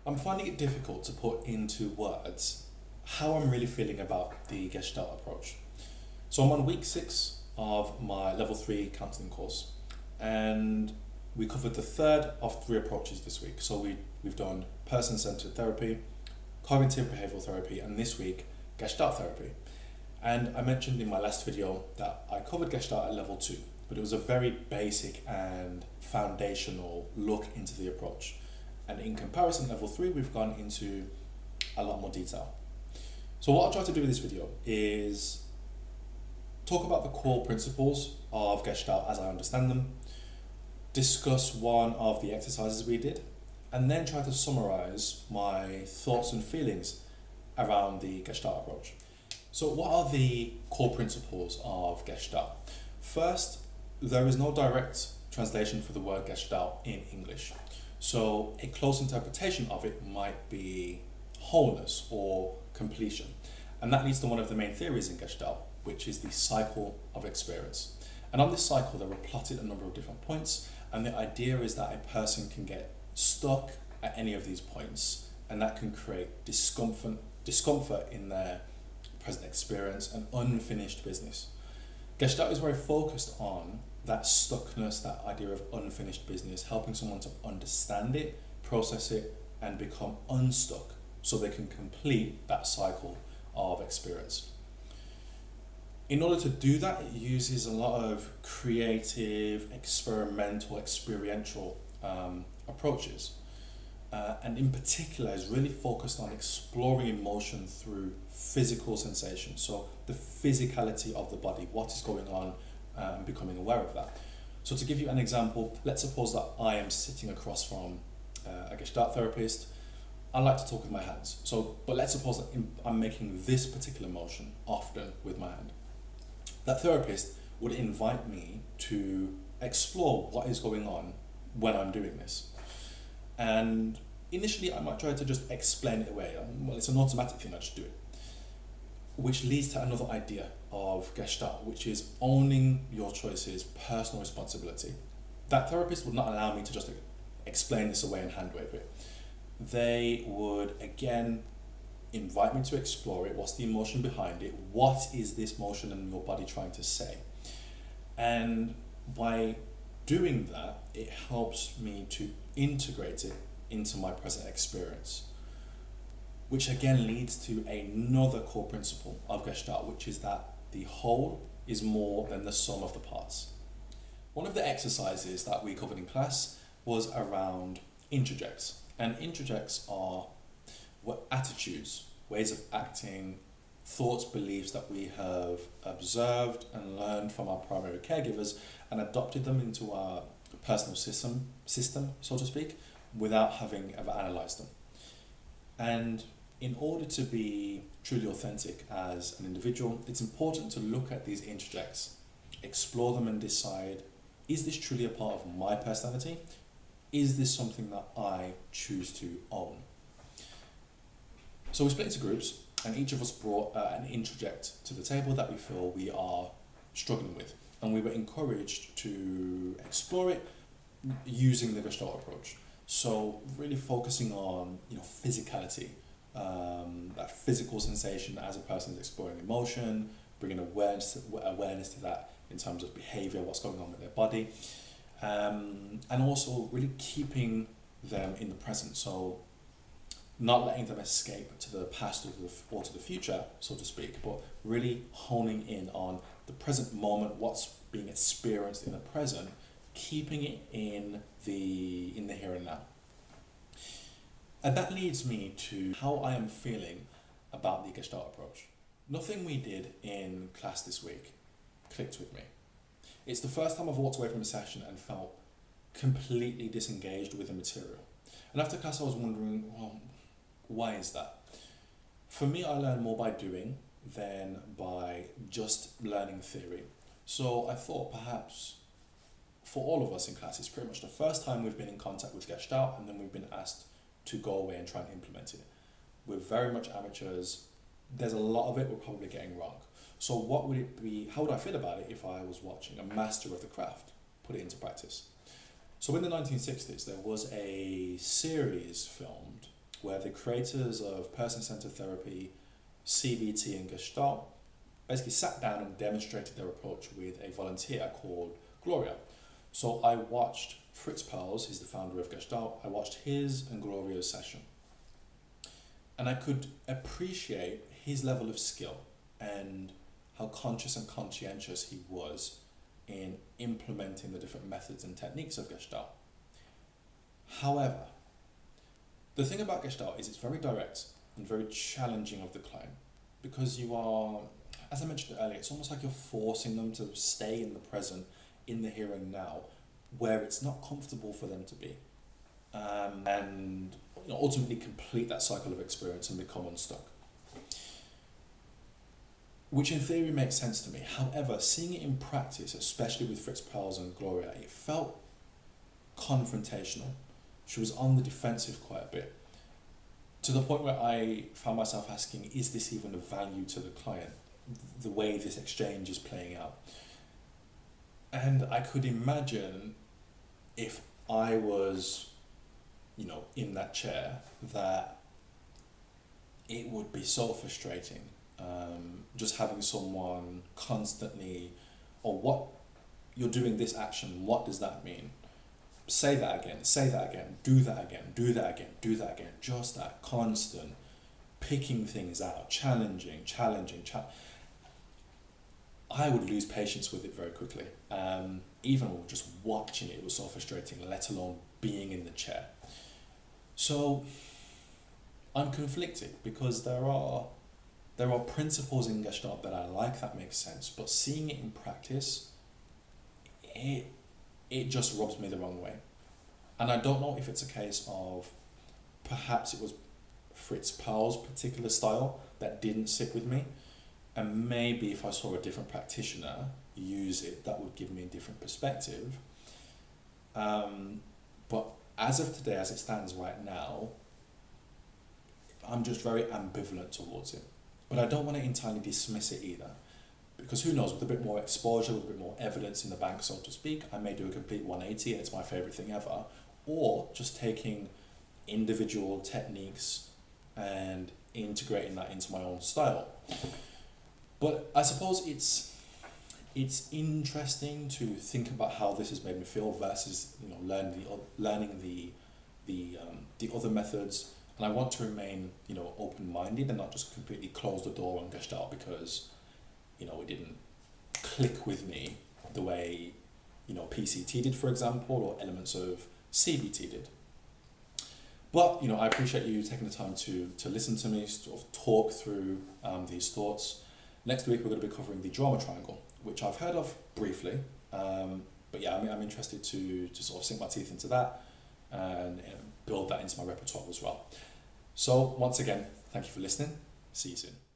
I'm finding it difficult to put into words how I'm really feeling about the Gestalt approach. So I'm on week 6 of my level 3 counselling course, and we covered the third of 3 approaches this week. So we've done person-centered therapy, cognitive behavioural therapy, and this week Gestalt therapy. And I mentioned in my last video that I covered Gestalt at level 2, but it was a very basic and foundational look into the approach. And in comparison, level 3, we've gone into a lot more detail. So what I'll try to do with this video is talk about the core principles of Gestalt as I understand them, discuss one of the exercises we did, and then try to summarize my thoughts and feelings around the Gestalt approach. So what are the core principles of Gestalt? First, there is no direct translation for the word Gestalt in English. So a close interpretation of it might be wholeness or completion. And that leads to one of the main theories in Gestalt, which is the cycle of experience. And on this cycle, there are plotted a number of different points. And the idea is that a person can get stuck at any of these points, and that can create discomfort in their present experience and unfinished business. Gestalt is very focused on that stuckness, that idea of unfinished business, helping someone to understand it, process it, and become unstuck so they can complete that cycle of experience. In order to do that, it uses a lot of creative, experimental, experiential approaches. And in particular is really focused on exploring emotion through physical sensation. So the physicality of the body, what is going on, and becoming aware of that. So to give you an example, let's suppose that I am sitting across from a Gestalt therapist. I like to talk with my hands. But let's suppose that I'm making this particular motion often with my hand. That therapist would invite me to explore what is going on when I'm doing this. And initially I might try to just explain it away. Well, it's an automatic thing, I just do it. Which leads to another idea of Gestalt, which is owning your choices, personal responsibility. That therapist would not allow me to just explain this away and hand wave it. They would again invite me to explore it. What's the emotion behind it? What is this motion in your body trying to say? And by doing that, it helps me to integrate it into my present experience, which again leads to another core principle of Gestalt, which is that the whole is more than the sum of the parts. One of the exercises that we covered in class was around introjects, and introjects are attitudes, ways of acting, thoughts, beliefs that we have observed and learned from our primary caregivers and adopted them into our personal system, so to speak, without having ever analysed them. And in order to be truly authentic as an individual, it's important to look at these interjects, explore them and decide, is this truly a part of my personality? Is this something that I choose to own? So we split into groups, and each of us brought an introject to the table that we feel we are struggling with. And we were encouraged to explore it using the Gestalt approach. So really focusing on physicality, that physical sensation as a person is exploring emotion, bringing awareness to that in terms of behaviour, what's going on with their body, and also really keeping them in the present. So not letting them escape to the past or to the future, so to speak, but really honing in on the present moment, what's being experienced in the present, keeping it in the here and now. And that leads me to how I am feeling about the Gestalt approach. Nothing we did in class this week clicked with me. It's the first time I've walked away from a session and felt completely disengaged with the material. And after class I was wondering, well, why is that? For me, I learn more by doing than by just learning theory. So I thought perhaps for all of us in class, it's pretty much the first time we've been in contact with Gestalt, and then we've been asked to go away and try and implement it. We're very much amateurs. There's a lot of it we're probably getting wrong. So what would it be, how would I feel about it if I was watching a master of the craft put it into practice? So in the 1960s, there was a series filmed where the creators of person-centered therapy, CBT and Gestalt basically sat down and demonstrated their approach with a volunteer called Gloria. So I watched Fritz Perls, he's the founder of Gestalt, I watched his and Gloria's session. And I could appreciate his level of skill and how conscious and conscientious he was in implementing the different methods and techniques of Gestalt. However, the thing about Gestalt is it's very direct and very challenging of the client, because you are, as I mentioned earlier, it's almost like you're forcing them to stay in the present, in the here and now, where it's not comfortable for them to be. And ultimately complete that cycle of experience and become unstuck. Which in theory makes sense to me. However, seeing it in practice, especially with Fritz Perls and Gloria, it felt confrontational. She was on the defensive quite a bit, to the point where I found myself asking, is this even of value to the client, the way this exchange is playing out? And I could imagine if I was, in that chair, that it would be so frustrating. Just having someone constantly, what, you're doing this action, what does that mean? Say that again, do that again, do that again, do that again. Just that constant picking things out, challenging. I would lose patience with it very quickly. Even just watching it was so frustrating, let alone being in the chair. So I'm conflicted, because there are principles in Gestalt that I like, that makes sense, but seeing it in practice, it just rubs me the wrong way. And I don't know if it's a case of perhaps it was Fritz Perls' particular style that didn't sit with me, and maybe if I saw a different practitioner use it, that would give me a different perspective. But as of today, as it stands right now, I'm just very ambivalent towards it. But I don't want to entirely dismiss it either, because who knows, with a bit more exposure, with a bit more evidence in the bank, so to speak, I may do a complete 180 and it's my favourite thing ever, or just taking individual techniques and integrating that into my own style. But I suppose it's interesting to think about how this has made me feel versus learning the other methods. And I want to remain open-minded and not just completely close the door on Gestalt because it didn't click with me the way PCT did, for example, or elements of CBT did. But I appreciate you taking the time to listen to me sort of talk through these thoughts. Next week we're going to be covering the drama triangle, which I've heard of briefly, but yeah, I'm interested to sort of sink my teeth into that and build that into my repertoire as well. So once again, thank you for listening. See you soon.